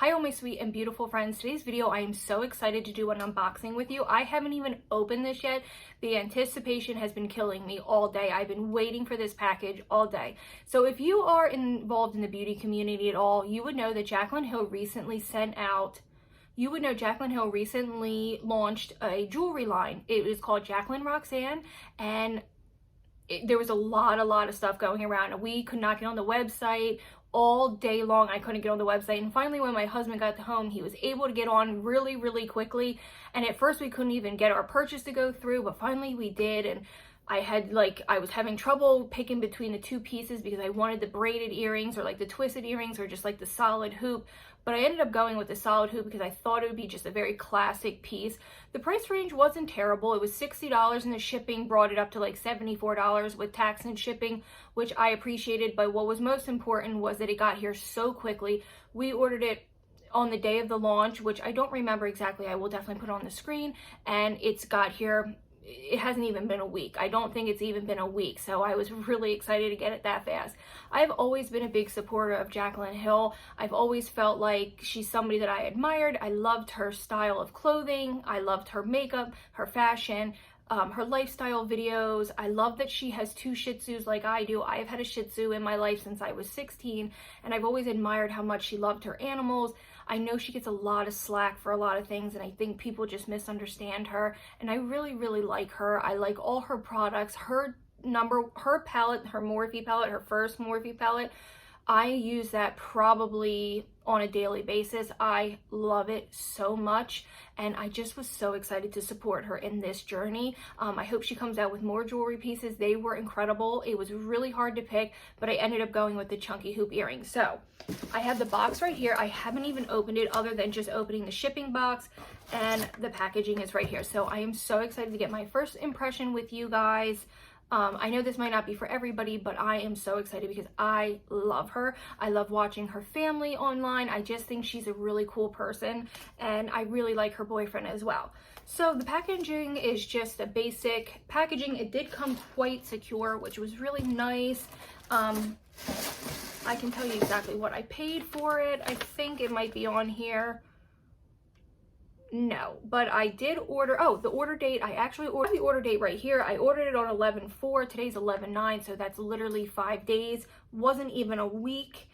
Hi all my sweet and beautiful friends. Today's video I am so excited to do an unboxing with you. I haven't even opened this yet. The anticipation has been killing me all day. I've been waiting for this package all day. So if you are involved in the beauty community at all, you would know that Jaclyn recently launched a jewelry line. It was called Jaclyn Roxanne, and there was a lot of stuff going around. We could not get on the website. All day long I couldn't get on the website, and finally when my husband got home he was able to get on really quickly, and at first we couldn't even get our purchase to go through, but finally we did. And I was having trouble picking between the two pieces because I wanted the braided earrings or like the twisted earrings or just like the solid hoop, but I ended up going with the solid hoop because I thought it would be just a very classic piece. The price range wasn't terrible. It was $60 and the shipping brought it up to like $74 with tax and shipping, which I appreciated, but what was most important was that it got here so quickly. We ordered it on the day of the launch, which I don't remember exactly. I will definitely put it on the screen, and it's got here. It hasn't even been a week. I don't think it's even been a week, so I was really excited to get it that fast. I've always been a big supporter of Jaclyn Hill. I've always felt like she's somebody that I admired. I loved her style of clothing. I loved her makeup, her fashion, her lifestyle videos. I love that she has two Shih Tzus like I do. I've had a Shih Tzu in my life since I was 16, and I've always admired how much she loved her animals. I know she gets a lot of slack for a lot of things, and I think people just misunderstand her, and I really like her. I like all her products. Her palette, her Morphe palette, her first Morphe palette, I use that probably on a daily basis. I love it so much, and I just was so excited to support her in this journey. I hope she comes out with more jewelry pieces. They were incredible. It was really hard to pick, but I ended up going with the chunky hoop earrings. So I have the box right here. I haven't even opened it other than just opening the shipping box, and the packaging is right here. So I am so excited to get my first impression with you guys. I know this might not be for everybody, but I am so excited because I love her. I love watching her family online. I just think she's a really cool person, and I really like her boyfriend as well. So the packaging is just a basic packaging. It did come quite secure, which was really nice. I can tell you exactly what I paid for it. I think it might be on here. No, but I did order, the order date, I actually ordered the order date right here. I ordered it on 11/4, today's 11/9, so that's literally 5 days, wasn't even a week,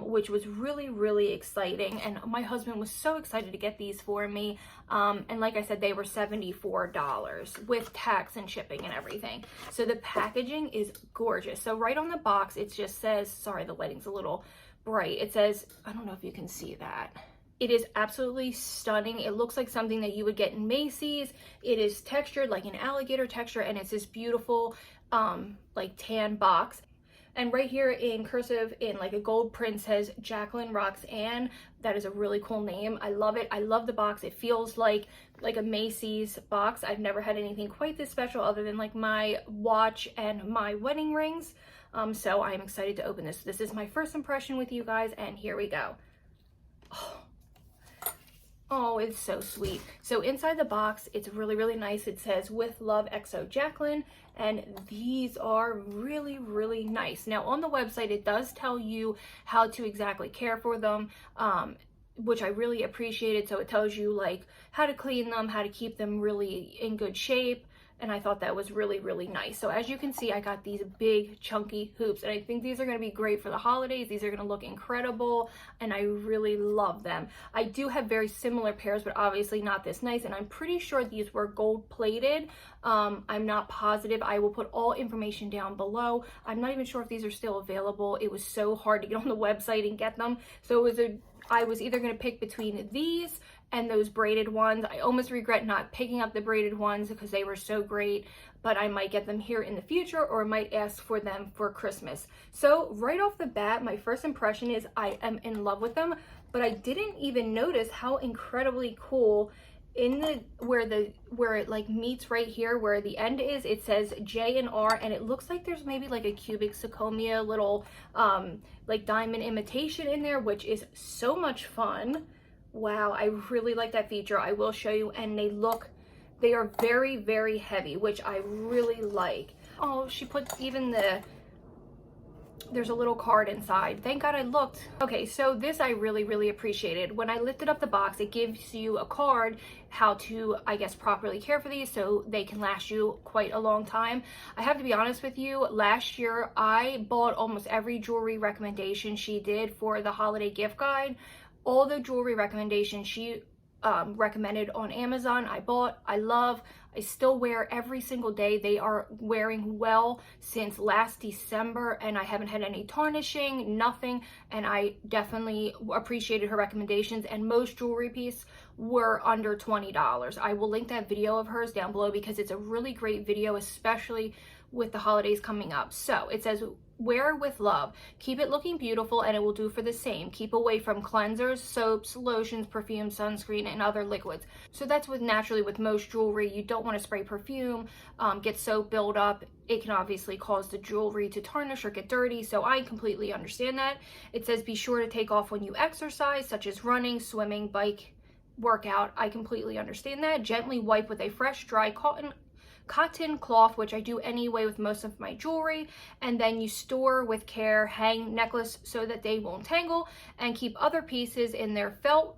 which was really exciting, and my husband was so excited to get these for me, and like I said, they were $74 with tax and shipping and everything. So the packaging is gorgeous. So right on the box, it just says, sorry, the lighting's a little bright, it says, I don't know if you can see that. It is absolutely stunning. It looks like something that you would get in Macy's. It is textured like an alligator texture, and it's this beautiful like tan box. And right here in cursive in like a gold print says Jaclyn Roxanne. That is a really cool name. I love it. I love the box. It feels like a Macy's box. I've never had anything quite this special other than like my watch and my wedding rings. So I'm excited to open this. This is my first impression with you guys, and here we go. Oh, it's so sweet. So inside the box, it's really nice. It says, "With love, XO Jaclyn," and these are really nice. Now on the website, it does tell you how to exactly care for them, which I really appreciated. So it tells you like how to clean them, how to keep them really in good shape, and I thought that was really nice. So as you can see, I got these big chunky hoops, and I think these are going to be great for the holidays. These are going to look incredible, and I really love them. I do have very similar pairs, but obviously not this nice, and I'm pretty sure these were gold plated. I'm not positive. I will put all information down below. I'm not even sure if these are still available. It was so hard to get on the website and get them, so I was either going to pick between these and those braided ones. I almost regret not picking up the braided ones because they were so great, but I might get them here in the future, or I might ask for them for Christmas. So right off the bat, my first impression is I am in love with them, but I didn't even notice how incredibly cool where it like meets right here where the end is, it says J and R, and it looks like there's maybe like a cubic zirconia little like diamond imitation in there, which is so much fun. Wow, I really like that feature. I will show you, and they are very heavy, which I really like. Oh, she put even There's a little card inside. Thank God I looked. Okay, so this I really appreciated. When I lifted up the box, it gives you a card how to, I guess, properly care for these so they can last you quite a long time. I have to be honest with you, last year I bought almost every jewelry recommendation she did for the holiday gift guide. All the jewelry recommendations she recommended on Amazon, I bought, I love, I still wear every single day. They are wearing well since last December, and I haven't had any tarnishing, nothing, and I definitely appreciated her recommendations, and most jewelry pieces were under $20. I will link that video of hers down below because it's a really great video, especially with the holidays coming up. So it says, wear with love. Keep it looking beautiful and it will do for the same. Keep away from cleansers, soaps, lotions, perfume, sunscreen, and other liquids. So that's with naturally with most jewelry. You don't want to spray perfume, get soap build up. It can obviously cause the jewelry to tarnish or get dirty. So I completely understand that. It says be sure to take off when you exercise, such as running, swimming, bike, workout. I completely understand that. Gently wipe with a fresh, dry cotton cloth, which I do anyway with most of my jewelry, and then you store with care, hang necklace so that they won't tangle, and keep other pieces in their felt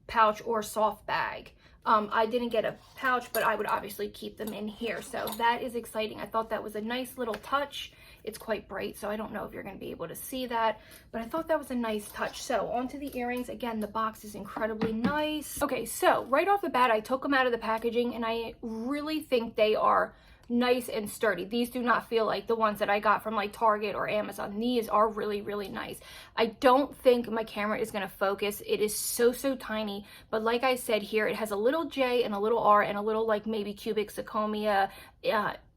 pouch or soft bag. I didn't get a pouch, but I would obviously keep them in here, so that is exciting. I thought that was a nice little touch. It's quite bright, so I don't know if you're going to be able to see that, but I thought that was a nice touch. So onto the earrings. Again, the box is incredibly nice. Okay, so right off the bat, I took them out of the packaging, and I really think they are nice and sturdy. These do not feel like the ones that I got from like Target or Amazon. These are really nice. I don't think my camera is going to focus. It is so tiny, but like I said here, it has a little J and a little R and a little like maybe cubic zirconia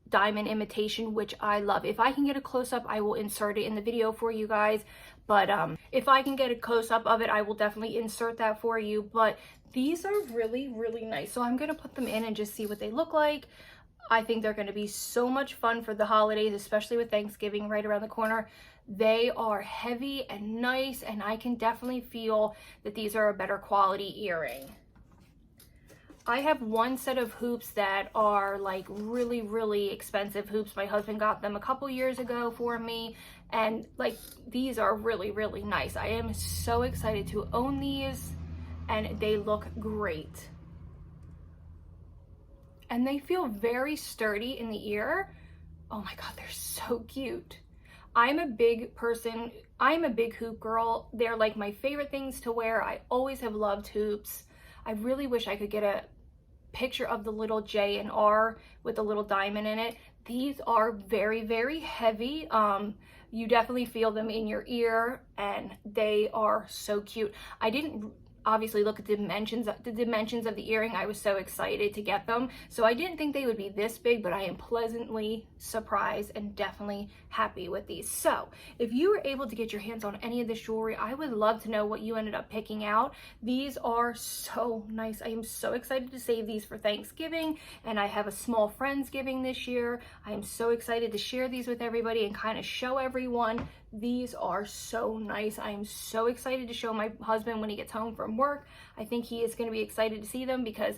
diamond imitation, which I love. If I can get a close-up, I will insert it in the video for you guys, but if I can get a close-up of it, I will definitely insert that for you. But these are really nice, so I'm going to put them in and just see what they look like. I think they're going to be so much fun for the holidays, especially with Thanksgiving right around the corner. They are heavy and nice, and I can definitely feel that these are a better quality earring. I have one set of hoops that are like really expensive hoops. My husband got them a couple years ago for me, and like these are really nice. I am so excited to own these, and they look great. And they feel very sturdy in the ear. Oh my God, they're so cute. I'm a big person. I'm a big hoop girl. They're like my favorite things to wear. I always have loved hoops. I really wish I could get a picture of the little J and R with the little diamond in it. These are very heavy. You definitely feel them in your ear, and they are so cute. I didn't obviously look at the dimensions of the earring. I was so excited to get them, so I didn't think they would be this big, but I am pleasantly surprised and definitely happy with these. So if you were able to get your hands on any of this jewelry, I would love to know what you ended up picking out. These are so nice. I am so excited to save these for Thanksgiving, and I have a small Friendsgiving this year. I am so excited to share these with everybody and kind of show everyone. These are so nice. I am so excited to show my husband when he gets home from work. I think he is going to be excited to see them because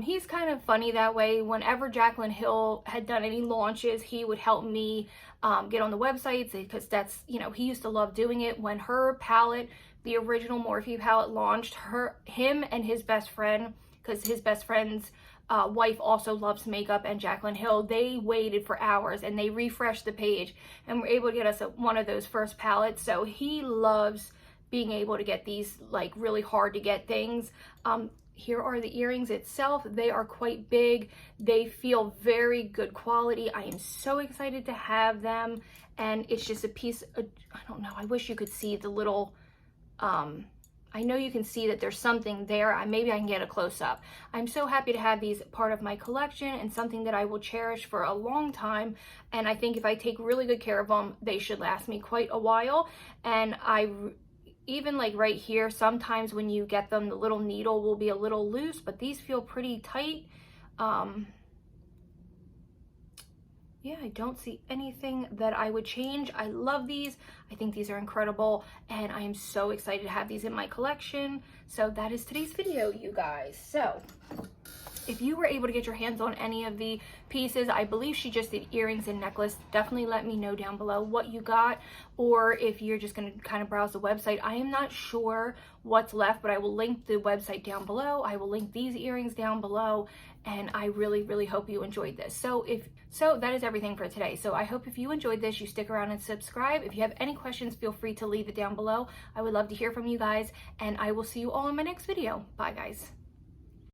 he's kind of funny that way. Whenever Jaclyn Hill had done any launches, he would help me get on the websites, because that's, you know, he used to love doing it. When her palette, the original Morphe palette, launched, him and his best friend, because his best friend's wife also loves makeup, and Jaclyn Hill, they waited for hours and they refreshed the page and were able to get us one of those first palettes. So he loves being able to get these like really hard to get things. Here are the earrings itself. They are quite big. They feel very good quality. I am so excited to have them, and it's just a piece of, I don't know, I wish you could see the little I know you can see that there's something there. Maybe I can get a close-up. I'm so happy to have these part of my collection and something that I will cherish for a long time. And I think if I take really good care of them, they should last me quite a while. And even like right here, sometimes when you get them, the little needle will be a little loose, but these feel pretty tight. Yeah, I don't see anything that I would change. I love these. I think these are incredible, and I am so excited to have these in my collection. So that is today's video, you guys. So If you were able to get your hands on any of the pieces, I believe she just did earrings and necklace, definitely let me know down below what you got, or if you're just going to kind of browse the website. I am not sure what's left, but I will link the website down below. I will link these earrings down below, and I really hope you enjoyed this. So that is everything for today. So I hope if you enjoyed this, you stick around and subscribe. If you have any questions, feel free to leave it down below. I would love to hear from you guys, and I will see you all in my next video. Bye, guys.